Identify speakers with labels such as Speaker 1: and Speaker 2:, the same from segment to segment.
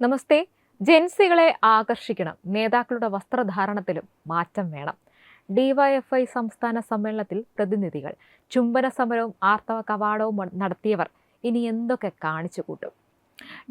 Speaker 1: നമസ്തേ. ജെൻസികളെ ആകർഷിക്കണം, നേതാക്കളുടെ വസ്ത്രധാരണത്തിലും മാറ്റം വേണം. ഡിവൈഎഫ്ഐ സംസ്ഥാന സമ്മേളനത്തിൽ പ്രതിനിധികൾ. ചുംബന സമരവും ആർത്തവ കവാടവും നടത്തിയവർ ഇനി എന്തൊക്കെ കാണിച്ചു കൂട്ടും?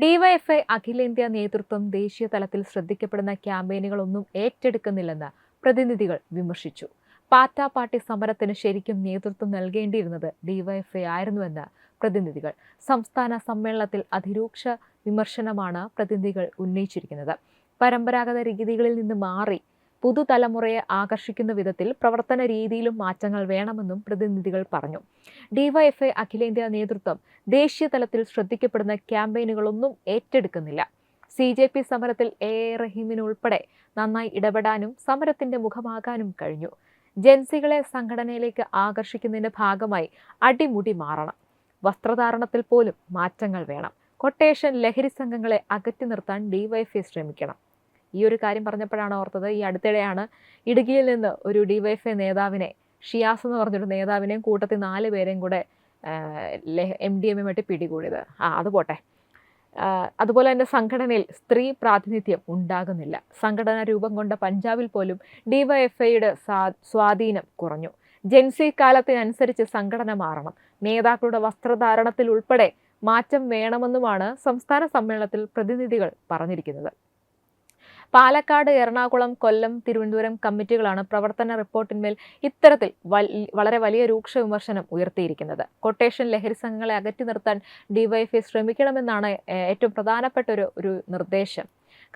Speaker 1: ഡിവൈഎഫ്ഐ അഖിലേന്ത്യാ നേതൃത്വം ദേശീയ തലത്തിൽ ശ്രദ്ധിക്കപ്പെടുന്ന ക്യാമ്പയിനുകളൊന്നും ഏറ്റെടുക്കുന്നില്ലെന്ന് പ്രതിനിധികൾ വിമർശിച്ചു. പാറ്റാപാട്ടി സമരത്തിന് ശരിക്കും നേതൃത്വം നൽകേണ്ടിയിരുന്നത് ഡിവൈഎഫ്ഐ ആയിരുന്നുവെന്ന് പ്രതിനിധികൾ. സംസ്ഥാന സമ്മേളനത്തിൽ അതിരൂക്ഷ വിമർശനമാണ് പ്രതിനിധികൾ ഉന്നയിച്ചിരിക്കുന്നത്. പരമ്പരാഗത രീതികളിൽ നിന്ന് മാറി പുതുതലമുറയെ ആകർഷിക്കുന്ന വിധത്തിൽ പ്രവർത്തന രീതിയിലും മാറ്റങ്ങൾ വേണമെന്നും പ്രതിനിധികൾ പറഞ്ഞു. ഡിവൈഎഫ്ഐ അഖിലേന്ത്യാ നേതൃത്വം ദേശീയ തലത്തിൽ ശ്രദ്ധിക്കപ്പെടുന്ന ക്യാമ്പയിനുകളൊന്നും ഏറ്റെടുക്കുന്നില്ല. CJP സമരത്തിൽ റഹീമിനുൾപ്പെടെ നന്നായി ഇടപെടാനും സമരത്തിന്റെ മുഖമാകാനും കഴിഞ്ഞു. ജെൻസികളെ സംഘടനയിലേക്ക് ആകർഷിക്കുന്നതിന്റെ ഭാഗമായി അടിമുടി മാറണം. വസ്ത്രധാരണത്തിൽ പോലും മാറ്റങ്ങൾ വേണം. കൊട്ടേഷൻ ലഹരി സംഘങ്ങളെ അകറ്റി നിർത്താൻ ഡിവൈഎഫ്ഐ ശ്രമിക്കണം. ഈ ഒരു കാര്യം പറഞ്ഞപ്പോഴാണ് ഓർത്തത്, ഈ അടുത്തിടെയാണ് ഇടുക്കിയിൽ നിന്ന് ഒരു ഡിവൈഎഫ്ഐ നേതാവിനെ, ഷിയാസ് എന്ന് പറഞ്ഞൊരു നേതാവിനെയും കൂട്ടത്തിൽ 4 പേരെയും കൂടെ MDMA പിടികൂടിയത്. അത് പോട്ടെ. അതുപോലെ തന്നെ സംഘടനയിൽ സ്ത്രീ പ്രാതിനിധ്യം ഉണ്ടാകുന്നില്ല. സംഘടന രൂപം കൊണ്ട പഞ്ചാബിൽ പോലും ഡിവൈഎഫ്ഐയുടെ സ്വാധീനം കുറഞ്ഞു. ജെൻസി കാലത്തിനനുസരിച്ച് സംഘടന മാറണം. നേതാക്കളുടെ വസ്ത്രധാരണത്തിൽ ഉൾപ്പെടെ മാറ്റം വേണമെന്നുമാണ് സംസ്ഥാന സമ്മേളനത്തിൽ പ്രതിനിധികൾ പറഞ്ഞിരിക്കുന്നത്. പാലക്കാട്, എറണാകുളം, കൊല്ലം, തിരുവനന്തപുരം കമ്മിറ്റികളാണ് പ്രവർത്തന റിപ്പോർട്ടിന്മേൽ ഇത്തരത്തിൽ വളരെ വലിയ രൂക്ഷ വിമർശനം ഉയർത്തിയിരിക്കുന്നത്. കൊട്ടേഷൻ ലഹരി സംഘങ്ങളെ അകറ്റി നിർത്താൻ ഡിവൈഎഫ്ഐ ശ്രമിക്കണമെന്നാണ് ഏറ്റവും പ്രധാനപ്പെട്ട ഒരു നിർദ്ദേശം.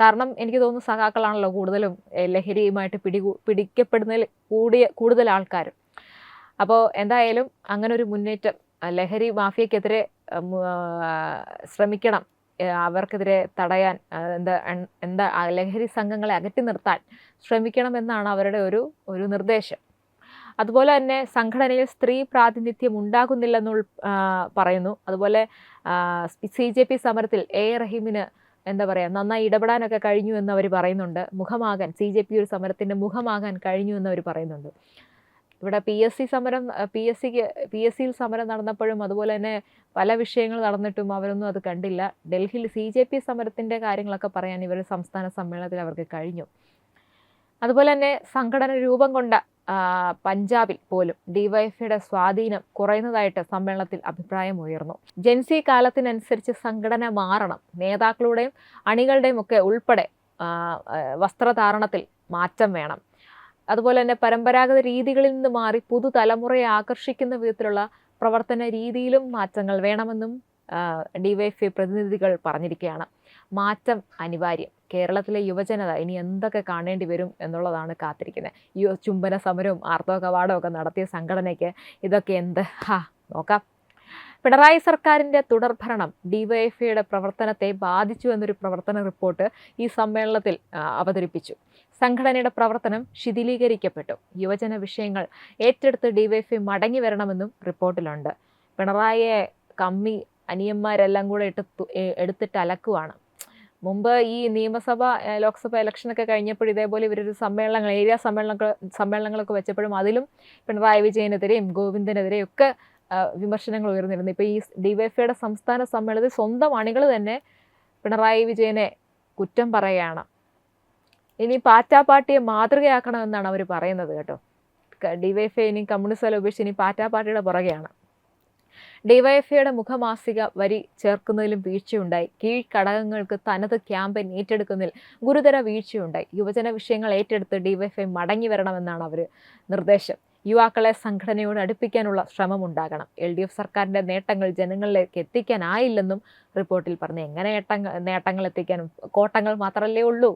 Speaker 1: കാരണം എനിക്ക് തോന്നുന്നു സഖാക്കളാണല്ലോ കൂടുതലും ലഹരിയുമായിട്ട് പിടിക്കപ്പെടുന്നതിൽ കൂടുതൽ ആൾക്കാരും. അപ്പോൾ എന്തായാലും അങ്ങനെ ഒരു മുന്നേറ്റം, ലഹരി മാഫിയക്കെതിരെ ശ്രമിക്കണം, അവർക്കെതിരെ തടയാൻ, ലഹരി സംഘങ്ങളെ അകറ്റി നിർത്താൻ ശ്രമിക്കണമെന്നാണ് അവരുടെ ഒരു നിർദ്ദേശം. അതുപോലെ തന്നെ സംഘടനയിൽ സ്ത്രീ പ്രാതിനിധ്യം ഉണ്ടാകുന്നില്ലെന്ന് പറയുന്നു. അതുപോലെ CJP സമരത്തിൽ റഹീമിന് നന്നായി ഇടപെടാനൊക്കെ കഴിഞ്ഞു എന്ന് അവർ പറയുന്നുണ്ട്. മുഖമാകാൻ, CJP ഒരു സമരത്തിൻ്റെ മുഖമാകാൻ കഴിഞ്ഞു എന്ന് അവർ പറയുന്നുണ്ട്. ഇവിടെ PSCയിൽ സമരം നടന്നപ്പോഴും അതുപോലെ തന്നെ പല വിഷയങ്ങൾ നടന്നിട്ടും അവരൊന്നും അത് കണ്ടില്ല. ഡൽഹിയിൽ CJP സമരത്തിൻ്റെ കാര്യങ്ങളൊക്കെ പറയാൻ ഇവർ സംസ്ഥാന സമ്മേളനത്തിൽ അവർക്ക് കഴിഞ്ഞു. അതുപോലെ തന്നെ സംഘടന രൂപം കൊണ്ട പഞ്ചാബിൽ പോലും ഡിവൈഎഫ്ഐയുടെ സ്വാധീനം കുറയുന്നതായിട്ട് സമ്മേളനത്തിൽ അഭിപ്രായം ഉയർന്നു. ജെൻസി കാലത്തിനനുസരിച്ച് സംഘടന മാറണം. നേതാക്കളുടെയും അണികളുടെയും ഒക്കെ ഉൾപ്പെടെ വസ്ത്രധാരണത്തിൽ മാറ്റം വേണം. അതുപോലെ തന്നെ പരമ്പരാഗത രീതികളിൽ നിന്ന് മാറി പുതുതലമുറയെ ആകർഷിക്കുന്ന വിധത്തിലുള്ള പ്രവർത്തന രീതിയിലും മാറ്റങ്ങൾ വേണമെന്നും ഡിവൈഎഫ്ഐ പ്രതിനിധികൾ പറഞ്ഞിരിക്കുകയാണ്. മാറ്റം അനിവാര്യം. കേരളത്തിലെ യുവജനത ഇനി എന്തൊക്കെ കാണേണ്ടി വരും എന്നുള്ളതാണ് കാത്തിരിക്കുന്നത്. ചുംബന സമരവും ആർത്തവ കവാടവും ഒക്കെ നടത്തിയ സംഘടനയ്ക്ക് ഇതൊക്കെ നോക്കാം. പിണറായി സർക്കാരിൻ്റെ തുടർഭരണം ഡിവൈഎഫ്ഐയുടെ പ്രവർത്തനത്തെ ബാധിച്ചു എന്നൊരു പ്രവർത്തന റിപ്പോർട്ട് ഈ സമ്മേളനത്തിൽ അവതരിപ്പിച്ചു. സംഘടനയുടെ പ്രവർത്തനം ശിഥിലീകരിക്കപ്പെട്ടു. യുവജന വിഷയങ്ങൾ ഏറ്റെടുത്ത് ഡിവൈഎഫ്ഐ മടങ്ങി വരണമെന്നും റിപ്പോർട്ടിലുണ്ട്. പിണറായിയെ കമ്മി അനിയന്മാരെല്ലാം കൂടെ എടുത്തിട്ട് അലക്കുവാണ്. മുമ്പ് ഈ നിയമസഭ, ലോക്സഭ ഇലക്ഷനൊക്കെ കഴിഞ്ഞപ്പോൾ ഇതേപോലെ ഇവരൊരു ഏരിയ സമ്മേളനങ്ങളൊക്കെ വെച്ചപ്പോഴും അതിലും പിണറായി വിജയനെതിരെയും ഗോവിന്ദനെതിരെയും ഒക്കെ വിമർശനങ്ങൾ ഉയർന്നിരുന്നു. ഇപ്പോൾ ഈ ഡിവൈഎഫ്ഐയുടെ സംസ്ഥാന സമ്മേളനത്തിൽ സ്വന്തം അണികൾ തന്നെ പിണറായി വിജയനെ കുറ്റം പറയുകയാണ്. ഇനി പാറ്റാപാട്ടിയെ മാതൃകയാക്കണമെന്നാണ് അവർ പറയുന്നത് കേട്ടോ. ഡിവൈഎഫ്ഐ ഇനി കമ്മ്യൂണിസ്റ്റ് ഉപേക്ഷിച്ച് ഇനി പാറ്റാപാട്ടിയുടെ പുറകെയാണ്. ഡിവൈഎഫ്ഐയുടെ മുഖമാസിക വരി ചേർക്കുന്നതിലും വീഴ്ചയുണ്ടായി. കീഴ്ഘടകങ്ങൾക്ക് തനത് ക്യാമ്പയിൻ ഏറ്റെടുക്കുന്നതിൽ ഗുരുതര വീഴ്ചയുണ്ടായി. യുവജന വിഷയങ്ങൾ ഏറ്റെടുത്ത് ഡിവൈഎഫ്ഐ മടങ്ങി വരണമെന്നാണ് അവർ നിർദ്ദേശം. യുവാക്കളെ സംഘടനയോട് അടുപ്പിക്കാനുള്ള ശ്രമമുണ്ടാകണം. LDF സർക്കാരിൻ്റെ നേട്ടങ്ങൾ ജനങ്ങളിലേക്ക് എത്തിക്കാനായില്ലെന്നും റിപ്പോർട്ടിൽ പറഞ്ഞു. എങ്ങനെ നേട്ടങ്ങൾ എത്തിക്കാനും? കോട്ടങ്ങൾ മാത്രമല്ലേ ഉള്ളൂ.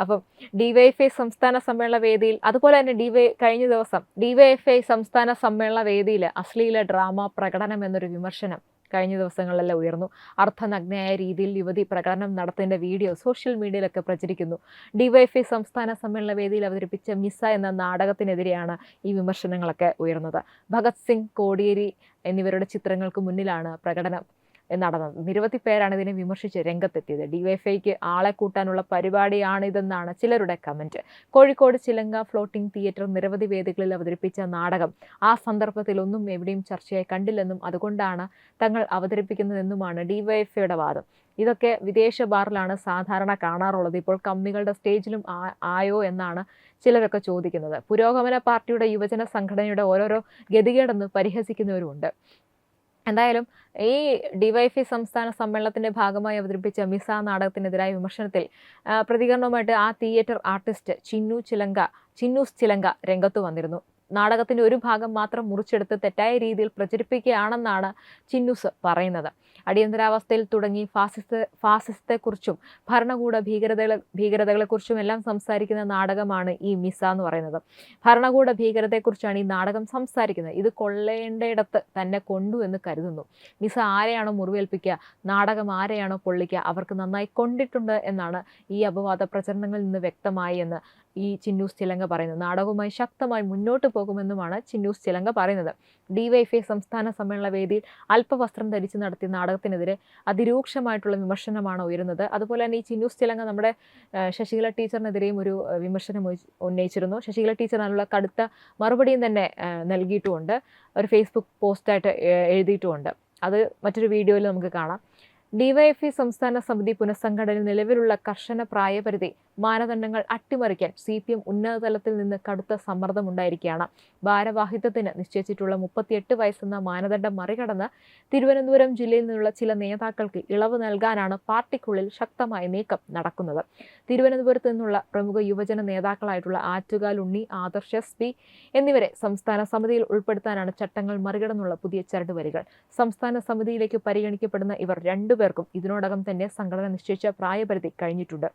Speaker 1: അപ്പം ഡിവൈഎഫ്ഐ സംസ്ഥാന സമ്മേളന വേദിയിൽ, അതുപോലെ തന്നെ കഴിഞ്ഞ ദിവസം ഡിവൈഎഫ്ഐ സംസ്ഥാന സമ്മേളന വേദിയിൽ അശ്ലീല ഡ്രാമ പ്രകടനം എന്നൊരു വിമർശനം കഴിഞ്ഞ ദിവസങ്ങളിലെല്ലാം ഉയർന്നു. അർത്ഥനഗ്നയായ രീതിയിൽ യുവതി പ്രകടനം നടത്തുന്നതിൻ്റെ വീഡിയോ സോഷ്യൽ മീഡിയയിലൊക്കെ പ്രചരിക്കുന്നു. ഡിവൈഎഫ്ഐ സംസ്ഥാന സമ്മേളന വേദിയിൽ അവതരിപ്പിച്ച മിസ എന്ന നാടകത്തിനെതിരെയാണ് ഈ വിമർശനങ്ങളൊക്കെ ഉയർന്നത്. ഭഗത് സിംഗ്, കോടിയേരി എന്നിവരുടെ ചിത്രങ്ങൾക്ക് മുന്നിലാണ് പ്രകടനം നടന്നത്. നിരവധി പേരാണ് ഇതിനെ വിമർശിച്ച് രംഗത്തെത്തിയത്. ഡിവൈഎഫ്ഐക്ക് ആളെ കൂട്ടാനുള്ള പരിപാടിയാണിതെന്നാണ് ചിലരുടെ കമൻറ്റ്. കോഴിക്കോട് ചിലങ്ക ഫ്ലോട്ടിംഗ് തിയേറ്റർ നിരവധി വേദികളിൽ അവതരിപ്പിച്ച നാടകം ആ സന്ദർഭത്തിൽ എവിടെയും ചർച്ചയായി കണ്ടില്ലെന്നും അതുകൊണ്ടാണ് തങ്ങൾ അവതരിപ്പിക്കുന്നതെന്നുമാണ് ഡിവൈഎഫ്ഐയുടെ വാദം. ഇതൊക്കെ വിദേശ ബാറിലാണ് സാധാരണ കാണാറുള്ളത്. ഇപ്പോൾ കമ്മികളുടെ സ്റ്റേജിലും ആയോ എന്നാണ് ചിലരൊക്കെ ചോദിക്കുന്നത്. പുരോഗമന പാർട്ടിയുടെ യുവജന സംഘടനയുടെ ഓരോരോ ഗതികേടെന്ന് പരിഹസിക്കുന്നവരുമുണ്ട്. എന്തായാലും ഈ ഡിവൈഎഫ്ഐ സംസ്ഥാന സമ്മേളനത്തിന്റെ ഭാഗമായി അവതരിപ്പിച്ച മിസ നാടകത്തിനെതിരായ വിമർശനത്തിൽ പ്രതികരണവുമായിട്ട് ആ തിയേറ്റർ ആർട്ടിസ്റ്റ് ചിന്നൂസ് ചിലങ്ക രംഗത്ത് വന്നിരുന്നു. നാടകത്തിന്റെ ഒരു ഭാഗം മാത്രം മുറിച്ചെടുത്ത് തെറ്റായ രീതിയിൽ പ്രചരിപ്പിക്കുകയാണെന്നാണ് ചിന്നൂസ് പറയുന്നത്. അടിയന്തരാവസ്ഥയിൽ തുടങ്ങി ഫാസിസത്തെക്കുറിച്ചും ഭരണകൂട ഭീകരതകളെക്കുറിച്ചും എല്ലാം സംസാരിക്കുന്ന നാടകമാണ് ഈ മിസ എന്ന് പറയുന്നത്. ഭരണകൂട ഭീകരതയെക്കുറിച്ചാണ് ഈ നാടകം സംസാരിക്കുന്നത്. ഇത് കൊള്ളേണ്ടയിടത്ത് തന്നെ കൊണ്ടു എന്ന് കരുതുന്നു. മിസ ആരെയാണോ മുറിവേൽപ്പിക്കുക, നാടകം ആരെയാണോ പൊള്ളിക്കുക, അവർക്ക് നന്നായി കൊണ്ടിട്ടുണ്ട് എന്നാണ് ഈ അപവാദ പ്രചരണങ്ങളിൽ നിന്ന് വ്യക്തമായി എന്ന് ഈ ചിന്നൂസ് ചിലങ്ക പറയുന്നത്. നാടകവുമായി ശക്തമായി മുന്നോട്ട് പോകുമെന്നുമാണ് ചിന്നൂസ് ചിലങ്ക പറയുന്നത്. ഡിവൈഎഫ്ഐ സംസ്ഥാന സമ്മേളന വേദിയിൽ അല്പവസ്ത്രം ധരിച്ച് നടത്തിയ നാടകത്തിനെതിരെ അതിരൂക്ഷമായിട്ടുള്ള വിമർശനമാണ് ഉയരുന്നത്. അതുപോലെ തന്നെ ഈ ചിന്നൂസ് ചിലങ്ക നമ്മുടെ ശശികല ടീച്ചറിനെതിരെയും ഒരു വിമർശനം ഉന്നയിച്ചിരുന്നു. ശശികല ടീച്ചർ അതിനുള്ള കടുത്ത മറുപടിയും തന്നെ നൽകിയിട്ടുമുണ്ട്. ഒരു ഫേസ്ബുക്ക് പോസ്റ്റായിട്ട് എഴുതിയിട്ടുമുണ്ട്. അത് മറ്റൊരു വീഡിയോയിൽ നമുക്ക് കാണാം. ഡിവൈഎഫ്ഐ സംസ്ഥാന സമിതി പുനഃസംഘടനയിൽ നിലവിലുള്ള കർശന പ്രായപരിധി മാനദണ്ഡങ്ങൾ അട്ടിമറിക്കാൻ CPM ഉന്നതതലത്തിൽ നിന്ന് കടുത്ത സമ്മർദ്ദമുണ്ടായിരിക്കുകയാണ്. ഭാരവാഹിത്വത്തിന് നിശ്ചയിച്ചിട്ടുള്ള 38 വയസ്സെന്ന മാനദണ്ഡം മറികടന്ന് തിരുവനന്തപുരം ജില്ലയിൽ നിന്നുള്ള ചില നേതാക്കൾക്ക് ഇളവ് നൽകാനാണ് പാർട്ടിക്കുള്ളിൽ ശക്തമായ നീക്കം നടക്കുന്നത്. തിരുവനന്തപുരത്ത് നിന്നുള്ള പ്രമുഖ യുവജന നേതാക്കളായിട്ടുള്ള ആറ്റുകാൽ ഉണ്ണി, ആദർശ് SP എന്നിവരെ സംസ്ഥാന സമിതിയിൽ ഉൾപ്പെടുത്താനാണ് ചട്ടങ്ങൾ മറികടന്നുള്ള പുതിയ ചരടുവലികൾ. സംസ്ഥാന സമിതിയിലേക്ക് പരിഗണിക്കപ്പെടുന്ന ഇവർ രണ്ടുപേർക്കും ഇതിനോടകം തന്നെ സംഘടന നിശ്ചയിച്ച പ്രായപരിധി കഴിഞ്ഞിട്ടുണ്ട്.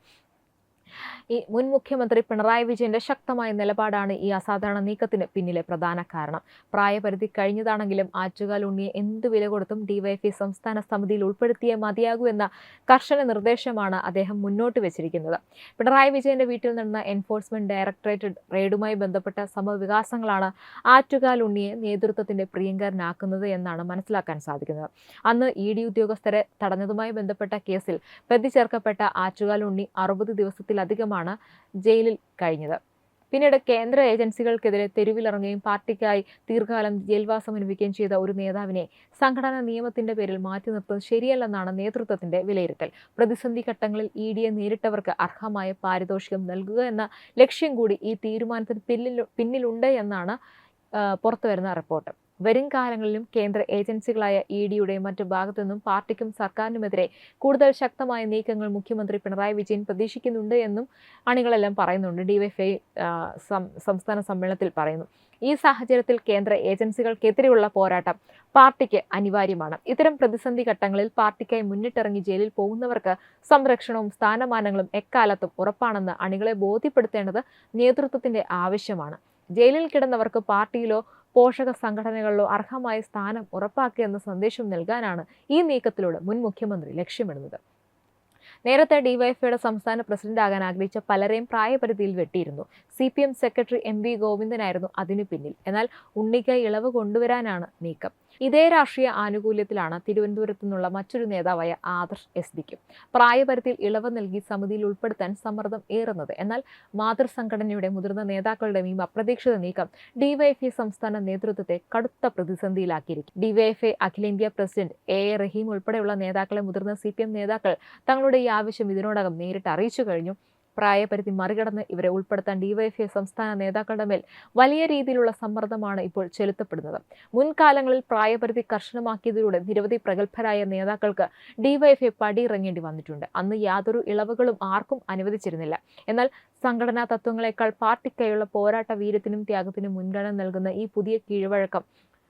Speaker 1: ഈ മുൻ മുഖ്യമന്ത്രി പിണറായി വിജയന്റെ ശക്തമായ നിലപാടാണ് ഈ അസാധാരണ നീക്കത്തിന് പിന്നിലെ പ്രധാന കാരണം. പ്രായപരിധി കഴിഞ്ഞതാണെങ്കിലും ആറ്റുകാൽ ഉണ്ണിയെ എന്ത് വില കൊടുത്തും ഡിവൈഎഫ്ഐ സംസ്ഥാന സമിതിയിൽ ഉൾപ്പെടുത്തിയേ മതിയാകൂ എന്ന കർശന നിർദ്ദേശമാണ് അദ്ദേഹം മുന്നോട്ട് വെച്ചിരിക്കുന്നത്. പിണറായി വിജയന്റെ വീട്ടിൽ നടന്ന എൻഫോഴ്സ്മെന്റ് ഡയറക്ടറേറ്റ് റെയ്ഡുമായി ബന്ധപ്പെട്ട സംഭവവികാസങ്ങളാണ് ആറ്റുകാൽ ഉണ്ണിയെ നേതൃത്വത്തിന്റെ പ്രിയങ്കരനാക്കുന്നത് എന്നാണ് മനസ്സിലാക്കാൻ സാധിക്കുന്നത്. അന്ന് ED ഉദ്യോഗസ്ഥരെ തടഞ്ഞതുമായി ബന്ധപ്പെട്ട കേസിൽ പ്രതി ചേർക്കപ്പെട്ട ആറ്റുകാൽ ഉണ്ണി 60 ദിവസത്തിലധികമാണ് ജയിലിൽ കഴിഞ്ഞത്. പിന്നീട് കേന്ദ്ര ഏജൻസികൾക്കെതിരെ തെരുവിലിറങ്ങുകയും പാർട്ടിക്കായി ദീർഘകാലം ജയിൽവാസം അനുഭവിക്കുകയും ചെയ്ത ഒരു നേതാവിനെ സംഘടനാ നിയമത്തിന്റെ പേരിൽ മാറ്റി നിർത്തുന്നത് ശരിയല്ലെന്നാണ് നേതൃത്വത്തിന്റെ വിലയിരുത്തൽ. പ്രതിസന്ധി ഘട്ടങ്ങളിൽ EDയെ നേരിട്ടവർക്ക് അർഹമായ പാരിതോഷികം നൽകുക എന്ന ലക്ഷ്യം കൂടി ഈ തീരുമാനത്തിന് പിന്നിലുണ്ട് എന്നാണ് പുറത്തുവരുന്ന റിപ്പോർട്ട്. വരും കാലങ്ങളിലും കേന്ദ്ര ഏജൻസികളായ EDയുടെ മറ്റു ഭാഗത്തു നിന്നും പാർട്ടിക്കും സർക്കാരിനുമെതിരെ കൂടുതൽ ശക്തമായ നീക്കങ്ങൾ മുഖ്യമന്ത്രി പിണറായി വിജയൻ പ്രതീക്ഷിക്കുന്നുണ്ട് എന്നും അണികളെല്ലാം പറയുന്നുണ്ട്. ഡിവൈഎഫ്ഐ സംസ്ഥാന സമ്മേളനത്തിൽ പറയുന്നു. ഈ സാഹചര്യത്തിൽ കേന്ദ്ര ഏജൻസികൾക്കെതിരെയുള്ള പോരാട്ടം പാർട്ടിക്ക് അനിവാര്യമാണ്. ഇത്തരം പ്രതിസന്ധി ഘട്ടങ്ങളിൽ പാർട്ടിക്കായി മുന്നിട്ടിറങ്ങി ജയിലിൽ പോകുന്നവർക്ക് സംരക്ഷണവും സ്ഥാനമാനങ്ങളും എക്കാലത്തും ഉറപ്പാണെന്ന് അണികളെ ബോധ്യപ്പെടുത്തേണ്ടത് നേതൃത്വത്തിന്റെ ആവശ്യമാണ്. ജയിലിൽ കിടന്നവർക്ക് പാർട്ടിയിലോ പോഷക സംഘടനകളിലോ അർഹമായ സ്ഥാനം ഉറപ്പാക്കുക എന്ന സന്ദേശം നൽകാനാണ് ഈ നീക്കത്തിലൂടെ മുൻ മുഖ്യമന്ത്രി ലക്ഷ്യമിടുന്നത്. നേരത്തെ ഡിവൈഎഫ്ഐയുടെ സംസ്ഥാന പ്രസിഡന്റാകാൻ ആഗ്രഹിച്ച പലരെയും പ്രായപരിധിയിൽ വെട്ടിയിരുന്നു. CPM സെക്രട്ടറി MV ഗോവിന്ദനായിരുന്നു അതിനു പിന്നിൽ. എന്നാൽ ഉണ്ണിക്ക് ഇളവ് കൊണ്ടുവരാനാണ് നീക്കം. ഇതേ രാഷ്ട്രീയ ആനുകൂല്യത്തിലാണ് തിരുവനന്തപുരത്തു നിന്നുള്ള മറ്റൊരു നേതാവായ ആദർശ് SBക്കും പ്രായപരിധിയിൽ ഇളവ് നൽകി സമിതിയിൽ ഉൾപ്പെടുത്താൻ സമ്മർദ്ദം ഏറുന്നത്. എന്നാൽ മാതൃസംഘടനയുടെ മുതിർന്ന നേതാക്കളുടെയും ഈ അപ്രതീക്ഷിത നീക്കം ഡിവൈഎഫ്ഐ സംസ്ഥാന നേതൃത്വത്തെ കടുത്ത പ്രതിസന്ധിയിലാക്കിയിരിക്കും. ഡിവൈഎഫ്ഐ അഖിലേന്ത്യാ പ്രസിഡന്റ് AA റഹീം ഉൾപ്പെടെയുള്ള നേതാക്കളെ മുതിർന്ന CPM നേതാക്കൾ തങ്ങളുടെ ഈ ആവശ്യം ഇതിനോടകം നേരിട്ട് അറിയിച്ചു കഴിഞ്ഞു. പ്രായപരിധി മറികടന്ന് ഇവരെ ഉൾപ്പെടുത്താൻ ഡിവൈഎഫ്ഐ സംസ്ഥാന നേതാക്കളുടെ മേൽ വലിയ രീതിയിലുള്ള സമ്മർദ്ദമാണ് ഇപ്പോൾ ചെലുത്തപ്പെടുന്നത്. മുൻകാലങ്ങളിൽ പ്രായപരിധി കർശനമാക്കിയതിലൂടെ നിരവധി പ്രഗത്ഭരായ നേതാക്കൾക്ക് ഡിവൈഎഫ്ഐ പടിയിറങ്ങേണ്ടി വന്നിട്ടുണ്ട്. അന്ന് യാതൊരു ഇളവുകളും ആർക്കും അനുവദിച്ചിരുന്നില്ല. എന്നാൽ സംഘടനാ തത്വങ്ങളെക്കാൾ പാർട്ടിക്കായുള്ള പോരാട്ട വീര്യത്തിനും ത്യാഗത്തിനും മുൻഗണന നൽകുന്ന ഈ പുതിയ കീഴ്വഴക്കം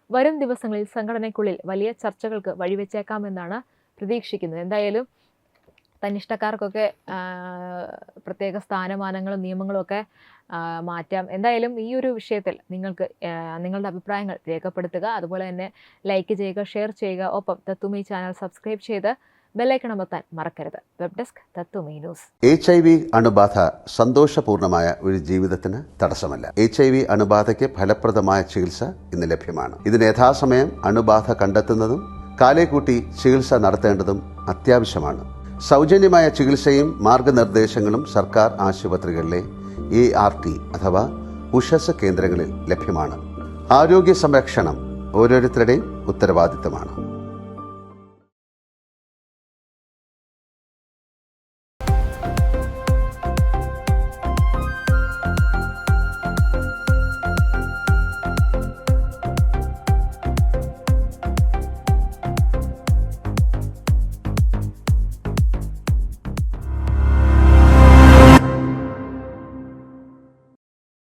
Speaker 1: വരും ദിവസങ്ങളിൽ സംഘടനയ്ക്കുള്ളിൽ വലിയ ചർച്ചകൾക്ക് വഴിവെച്ചേക്കാമെന്നാണ് പ്രതീക്ഷിക്കുന്നത്. എന്തായാലും തന്നിഷ്ടക്കാർക്കൊക്കെ പ്രത്യേക സ്ഥാനമാനങ്ങളും നിയമങ്ങളും ഒക്കെ മാറ്റാം. എന്തായാലും ഈ ഒരു വിഷയത്തിൽ നിങ്ങൾക്ക് നിങ്ങളുടെ അഭിപ്രായങ്ങൾ രേഖപ്പെടുത്തുക. അതുപോലെ തന്നെ ലൈക്ക് ചെയ്യുക, ഷെയർ ചെയ്യുക. ഒപ്പം തത്തുമൈ ചാനൽ സബ്സ്ക്രൈബ് ചെയ്ത് ബെല്ലൈക്കൺ അമർത്താൻ മറക്കരുത്. വെബ് ഡെസ്ക് തത്തുമൈ ന്യൂസ്.
Speaker 2: HIV അണുബാധ സന്തോഷപൂർണമായ ഒരു ജീവിതത്തിന് തടസ്സമല്ല. HIV അണുബാധയ്ക്ക് ഫലപ്രദമായ ചികിത്സ ഇന്ന് ലഭ്യമാണ്. ഇതിന് യഥാസമയം അണുബാധ കണ്ടെത്തുന്നതും കാലേക്കൂട്ടി ചികിത്സ നടത്തേണ്ടതും അത്യാവശ്യമാണ്. സൗജന്യമായ ചികിത്സയും മാർഗനിർദ്ദേശങ്ങളും സർക്കാർ ആശുപത്രികളിലെ ART അഥവാ ഉഷസ് കേന്ദ്രങ്ങളിൽ ലഭ്യമാണ്. ആരോഗ്യ സംരക്ഷണം ഓരോരുത്തരുടെയും ഉത്തരവാദിത്തമാണ്.